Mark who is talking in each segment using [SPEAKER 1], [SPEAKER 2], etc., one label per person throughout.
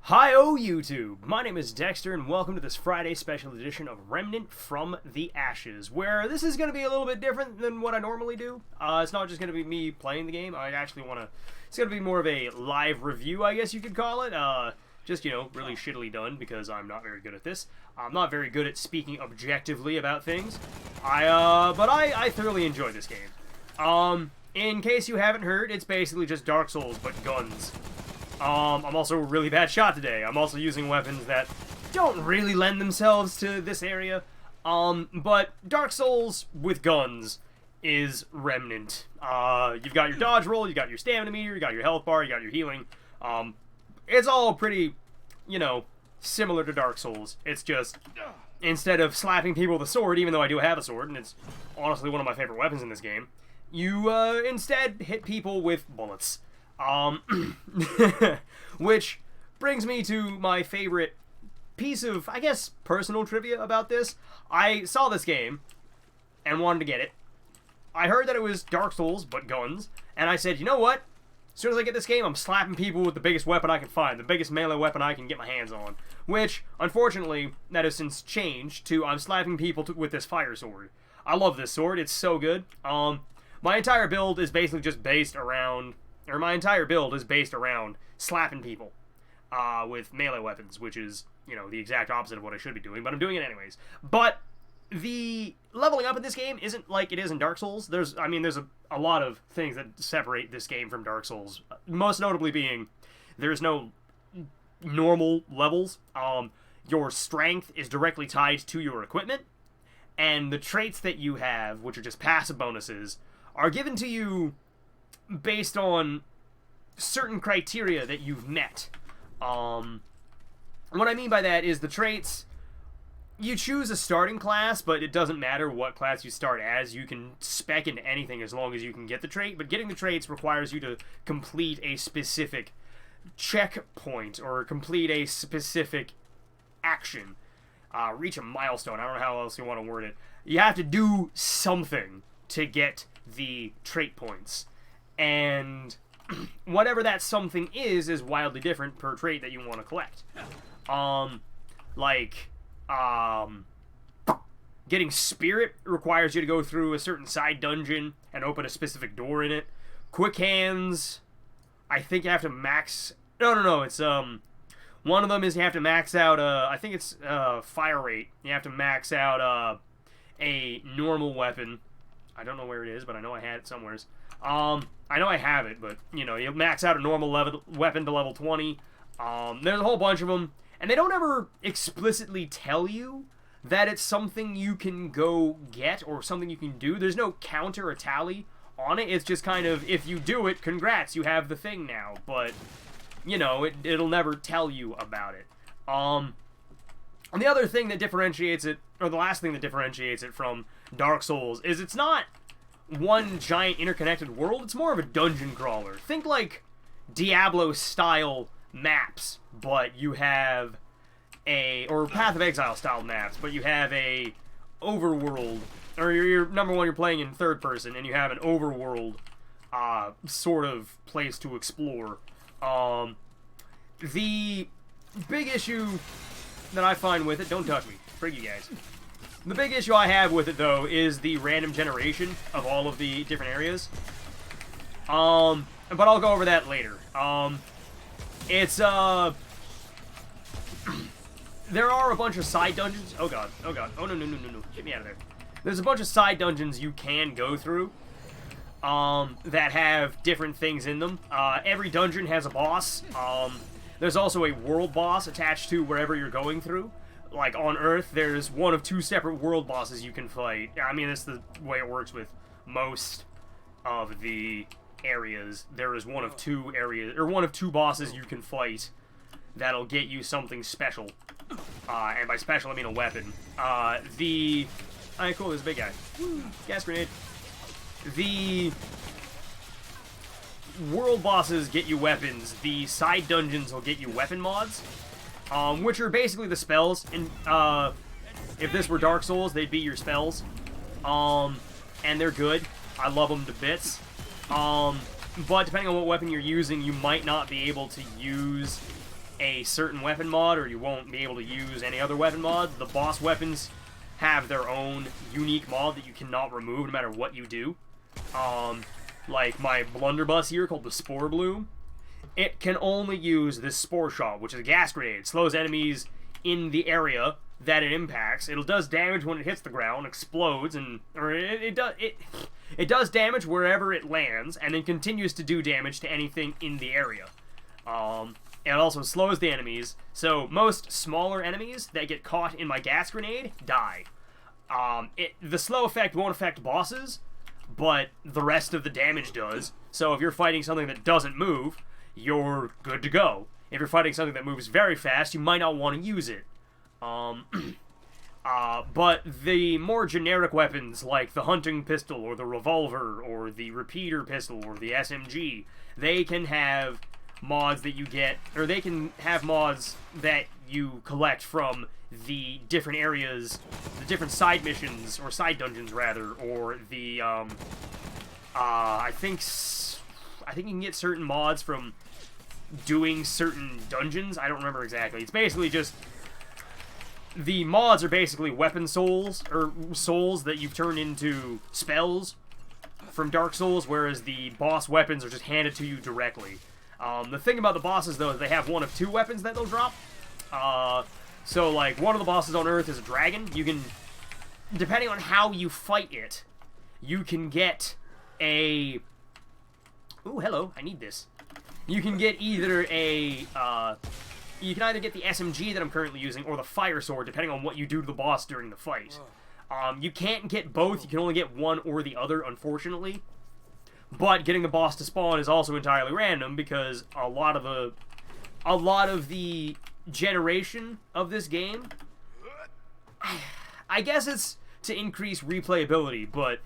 [SPEAKER 1] Hi-oh YouTube! My name is Dexter and welcome to this Friday special edition of Remnant from the Ashes, where this is going to be a little bit different than what I normally do. It's not just going to be me playing the game. I actually want to... It's going to be more of a live review, I guess you could call it. Just, you know, really shittily done because I'm not very good at this. I'm not very good at speaking objectively about things. But I thoroughly enjoy this game. In case you haven't heard, it's basically just Dark Souls, but guns. I'm also a really bad shot today. I'm also using weapons that don't really lend themselves to this area. But Dark Souls with guns is Remnant. You've got your dodge roll, you got your stamina meter, you got your health bar, you got your healing. It's all pretty, you know, similar to Dark Souls. It's just, instead of slapping people with a sword, even though I do have a sword, and it's honestly one of my favorite weapons in this game, you instead hit people with bullets. Which brings me to my favorite piece of, I guess, personal trivia about this. I saw this game and wanted to get it. I heard that it was Dark Souls, but guns, and I said, you know what? As soon as I get this game, I'm slapping people with the biggest weapon I can find, the biggest melee weapon I can get my hands on. Which, unfortunately, that has since changed to I'm slapping people with this fire sword. I love this sword, it's so good. My entire build is basically just based around... my entire build is based around slapping people with melee weapons, which is, you know, the exact opposite of what I should be doing, but I'm doing it anyways. But the leveling up in this game isn't like it is in Dark Souls. There's a lot of things that separate this game from Dark Souls, most notably being there's no normal levels. Your strength is directly tied to your equipment, and the traits that you have, which are just passive bonuses, are given to you based on certain criteria that you've met. What I mean by that is the traits, you choose a starting class, but it doesn't matter what class you start as. You can spec into anything as long as you can get the trait, but getting the traits requires you to complete a specific checkpoint or complete a specific action. Reach a milestone. I don't know how else you want to word it. You have to do something to get the trait points. And whatever that something is wildly different per trait that you want to collect. Getting Spirit requires you to go through a certain side dungeon and open a specific door in it. Quick Hands, I think you have to max... No, it's, one of them is you have to max out, I think it's, fire rate. You have to max out, a normal weapon. I don't know where it is, but I know I had it somewheres. I know I have it, but, you know, you max out a normal weapon to level 20. There's a whole bunch of them, and they don't ever explicitly tell you that it's something you can go get or something you can do. There's no counter or tally on it. It's just kind of, if you do it, congrats, you have the thing now. But, you know, it'll never tell you about it. And the other thing that differentiates it, or the last thing that differentiates it from Dark Souls, is it's not one giant interconnected world. It's more of a dungeon crawler. Think like Diablo-style maps, but you have or Path of Exile-style maps, but you have a overworld, or you're number one, you're playing in third person, and you have an overworld sort of place to explore. The big issue that I find with it, don't touch me, frig you guys. The big issue I have with it, though, is the random generation of all of the different areas. But I'll go over that later. There are a bunch of side dungeons. Oh god, oh no, get me out of there. There's a bunch of side dungeons you can go through, that have different things in them. Every dungeon has a boss. There's also a world boss attached to wherever you're going through. Like, on Earth, there's one of two separate world bosses you can fight. I mean, that's the way it works with most of the areas. There is one of two areas, or one of two bosses you can fight that'll get you something special. And by special, I mean a weapon. Alright, cool, there's a big guy. Gas grenade. The world bosses get you weapons. The side dungeons will get you weapon mods. Which are basically the spells. And if this were Dark Souls, they'd be your spells. And they're good. I love them to bits. But depending on what weapon you're using, you might not be able to use a certain weapon mod, or you won't be able to use any other weapon mod. The boss weapons have their own unique mod that you cannot remove no matter what you do. Like my blunderbuss here, called the Spore Bloom, it can only use this Spore Shot, which is a gas grenade. It slows enemies in the area that it impacts. It does damage when it hits the ground, explodes, and it does damage wherever it lands, and then continues to do damage to anything in the area. It also slows the enemies, so most smaller enemies that get caught in my gas grenade die. The slow effect won't affect bosses, but the rest of the damage does. So if you're fighting something that doesn't move, you're good to go. If you're fighting something that moves very fast, you might not want to use it. But the more generic weapons, like the hunting pistol, or the revolver, or the repeater pistol, or the SMG, they can have mods that you get, or they can have mods that you collect from the different areas, the different side missions, or side dungeons, rather, or the, I think you can get certain mods from doing certain dungeons. I don't remember exactly. It's basically just, the mods are basically weapon souls, or souls that you've turned into spells from Dark Souls, whereas the boss weapons are just handed to you directly. The thing about the bosses, though, is they have one of two weapons that they'll drop. So, like, one of the bosses on Earth is a dragon. You can, depending on how you fight it, you can get a... Ooh, hello, I need this. You can get either a, you can either get the SMG that I'm currently using, or the fire sword, depending on what you do to the boss during the fight. You can't get both, you can only get one or the other, unfortunately. But getting the boss to spawn is also entirely random, because a lot of the generation of this game, I guess it's to increase replayability, but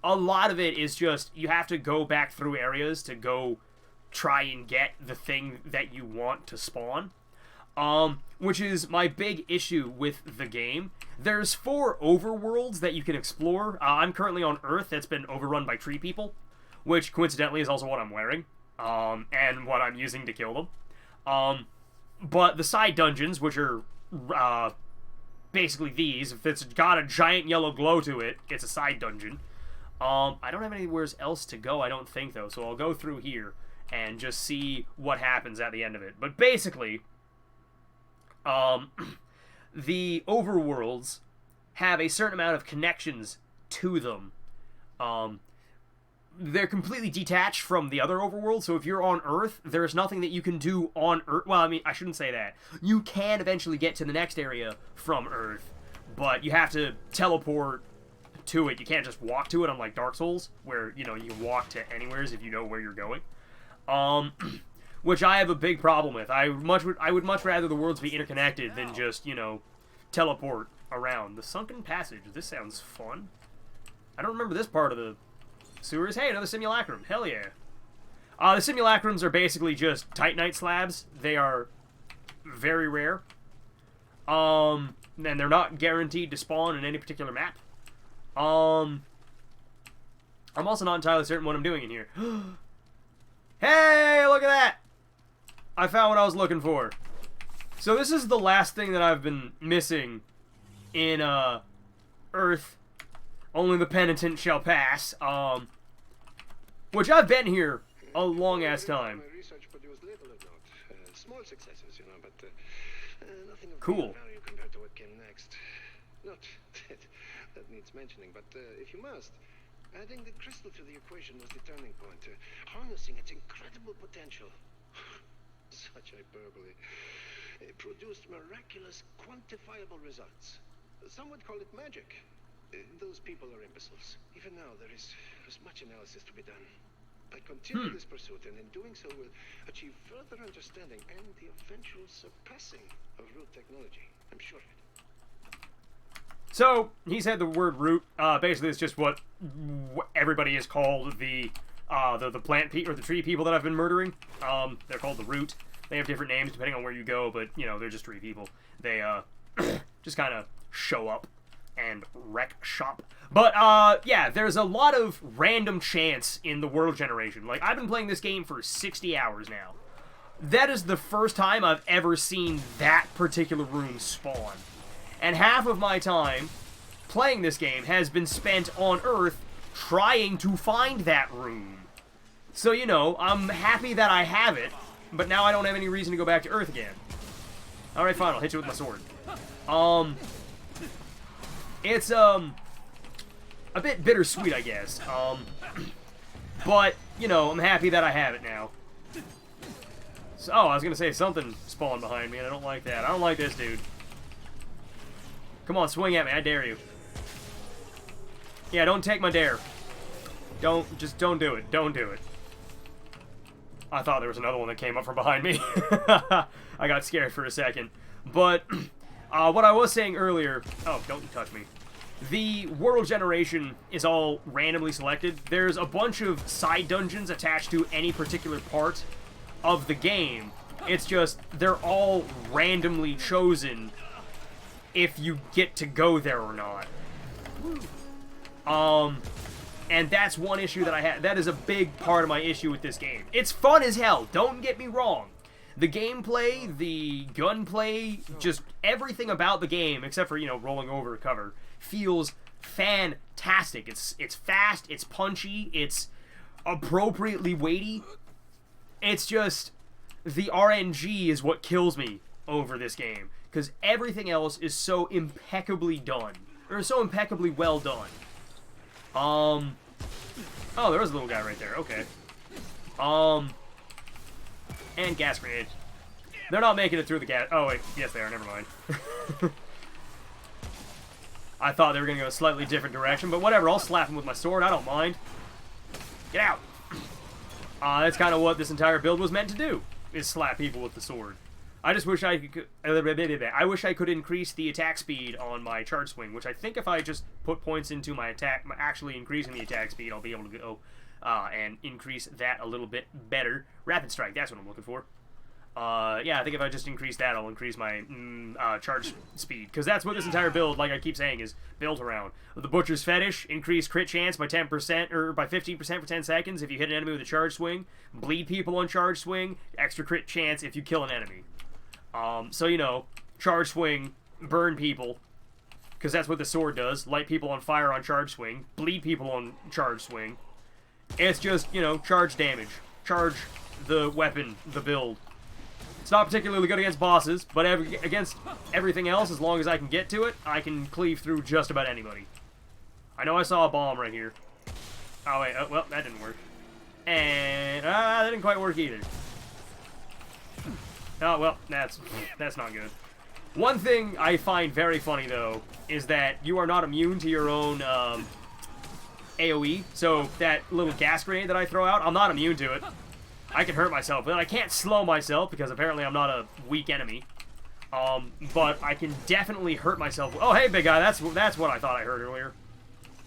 [SPEAKER 1] a lot of it is just, you have to go back through areas to go try and get the thing that you want to spawn. Which is my big issue with the game. There's 4 overworlds that you can explore. I'm currently on Earth that's been overrun by tree people, which coincidentally is also what I'm wearing, and what I'm using to kill them. But the side dungeons, which are basically these, if it's got a giant yellow glow to it, it's a side dungeon. I don't have anywhere else to go, I don't think, though, so I'll go through here and just see what happens at the end of it. But basically, the overworlds have a certain amount of connections to them. They're completely detached from the other overworld, so if you're on Earth, there's nothing that you can do on Earth. Well, I mean, I shouldn't say that. You can eventually get to the next area from Earth, but you have to teleport to it. You can't just walk to it, unlike Dark Souls, where, you know, you can walk to anywheres if you know where you're going. Which I have a big problem with. I would much rather the worlds be interconnected than just, you know, teleport around. The Sunken Passage. This sounds fun. I don't remember this part of the sewers. Hey, another simulacrum. Hell yeah. The simulacrums are basically just Titanite slabs. They are very rare. And they're not guaranteed to spawn in any particular map. I'm also not entirely certain what I'm doing in here. Hey, look at that! I found what I was looking for. So this is the last thing that I've been missing in, Earth. Only the penitent shall pass. Which I've been here a long-ass time.
[SPEAKER 2] My research produced little of note. Small successes, you know, but nothing of
[SPEAKER 1] cool.
[SPEAKER 2] value compared to what came next. Not that needs mentioning, but if you must, adding the crystal to the equation was the turning point. Harnessing its incredible potential. Such hyperbole. It produced miraculous, quantifiable results. Some would call it magic. Those people are imbeciles. Even now, there's much analysis to be done. I continue this pursuit, and in doing so, will achieve further understanding and the eventual surpassing of root technology. I'm sure of it.
[SPEAKER 1] So, he said the word root. Basically, it's just what everybody is called the plant or the tree people that I've been murdering. They're called the root. They have different names depending on where you go, but, you know, they're just tree people. They, just kind of show up and wreck shop. But, yeah, there's a lot of random chance in the world generation. Like, I've been playing this game for 60 hours now. that is the first time I've ever seen that particular room spawn. And half of my time playing this game has been spent on Earth trying to find that room. So, you know, I'm happy that I have it, but now I don't have any reason to go back to Earth again. Alright, fine, I'll hit you with my sword. It's, a bit bittersweet, I guess. But, you know, I'm happy that I have it now. So, oh, I was gonna say something spawned behind me, and I don't like that. I don't like this dude. Come on, swing at me, I dare you. Yeah, don't take my dare. Just don't do it. Don't do it. I thought there was another one that came up from behind me. I got scared for a second. But, what I was saying earlier... Oh, don't touch me. The world generation is all randomly selected. There's a bunch of side dungeons attached to any particular part of the game. It's just, they're all randomly chosen if you get to go there or not. And that's one issue that I had. That is a big part of my issue with this game. It's fun as hell, don't get me wrong. The gameplay, the gunplay, just everything about the game, except for, you know, rolling over a cover, feels fantastic. It's fast, it's punchy, it's appropriately weighty. It's just, the RNG is what kills me over this game, because everything else is so impeccably done, or so impeccably well done. Oh, there was a little guy right there, okay. And gas grenade. They're not making it through the gas. Oh, wait. Yes, they are. Never mind. I thought they were going to go a slightly different direction, but whatever. I'll slap them with my sword. I don't mind. Get out. That's kind of what this entire build was meant to do, is slap people with the sword. I just wish I could... I wish I could increase the attack speed on my charge swing, which I think if I just put points into my attack, actually increasing the attack speed, I'll be able to go and increase that a little bit better. Rapid strike, that's what I'm looking for. Yeah, I think if I just increase that, I'll increase my charge speed, because that's what this entire build, like I keep saying, is built around. The Butcher's Fetish, increase crit chance by 10%, or by 15% for 10 seconds if you hit an enemy with a charge swing. Bleed people on charge swing, extra crit chance if you kill an enemy. So, you know, charge swing, burn people, because that's what the sword does. Light people on fire on charge swing, bleed people on charge swing. It's just, you know, charge damage. Charge the weapon, the build. It's not particularly good against bosses, but against everything else, as long as I can get to it, I can cleave through just about anybody. I know I saw a bomb right here. Oh, wait, well, that didn't work. And, that didn't quite work either. Oh, well, that's not good. One thing I find very funny, though, is that you are not immune to your own, AoE. So, that little gas grenade that I throw out, I'm not immune to it. I can hurt myself, but I can't slow myself, because apparently I'm not a weak enemy. But I can definitely hurt myself. Oh, hey, big guy, that's what I thought I heard earlier.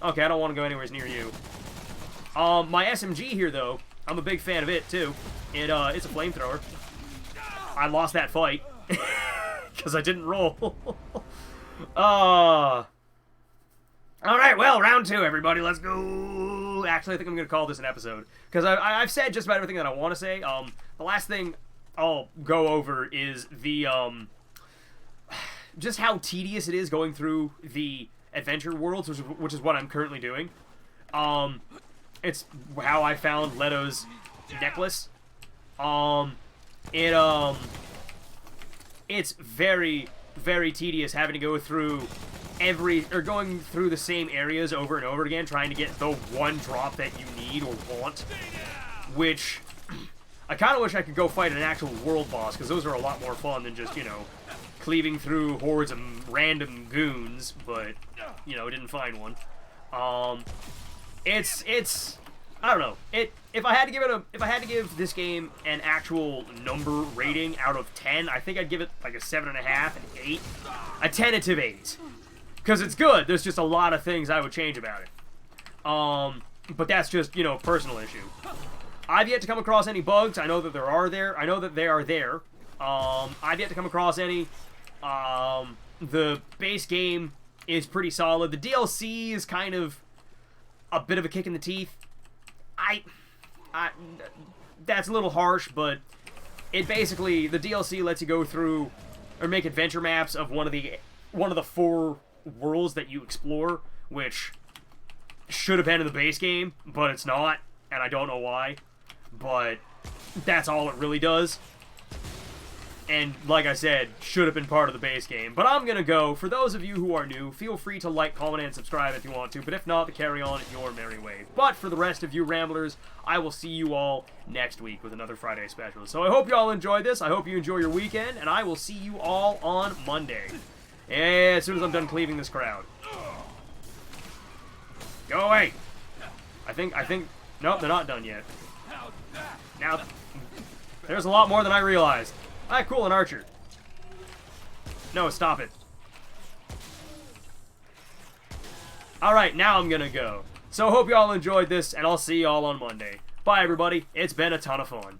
[SPEAKER 1] Okay, I don't want to go anywhere near you. My SMG here, though, I'm a big fan of it, too. It's a flamethrower. I lost that fight because I didn't roll. Alright, well, round 2, everybody. Let's go. Actually, I think I'm going to call this an episode, because I've said just about everything that I want to say. The last thing I'll go over is the, just how tedious it is going through the adventure worlds, which is what I'm currently doing. It's how I found Leto's necklace. It's very, very tedious having to go through going through the same areas over and over again, trying to get the one drop that you need or want, which I kind of wish I could go fight an actual world boss, because those are a lot more fun than just, you know, cleaving through hordes of random goons, but, you know, didn't find one. It's I don't know. If I had to give this game an actual number rating out of 10, I think I'd give it like a 7.5, an 8, a tentative 8, because it's good. There's just a lot of things I would change about it. But that's just, you know, a personal issue. I've yet to come across any bugs. I know that there are there. I know that they are there. I've yet to come across any. The base game is pretty solid. The DLC is kind of a bit of a kick in the teeth. That's a little harsh, but it basically, the DLC lets you go through or make adventure maps of one of the 4 worlds that you explore, which should have been in the base game, but it's not, and I don't know why. But that's all it really does. And like I said, should have been part of the base game. But I'm gonna go. For those of you who are new, feel free to like, comment, and subscribe if you want to. But if not, to carry on at your merry way. But for the rest of you ramblers, I will see you all next week with another Friday special. So I hope you all enjoyed this. I hope you enjoy your weekend. And I will see you all on Monday. As soon as I'm done cleaving this crowd. Go away! I think, nope, they're not done yet. Now, there's a lot more than I realized. Ah, cool, an archer. No, stop it. Alright, now I'm gonna go. So, hope you all enjoyed this, and I'll see you all on Monday. Bye, everybody. It's been a ton of fun.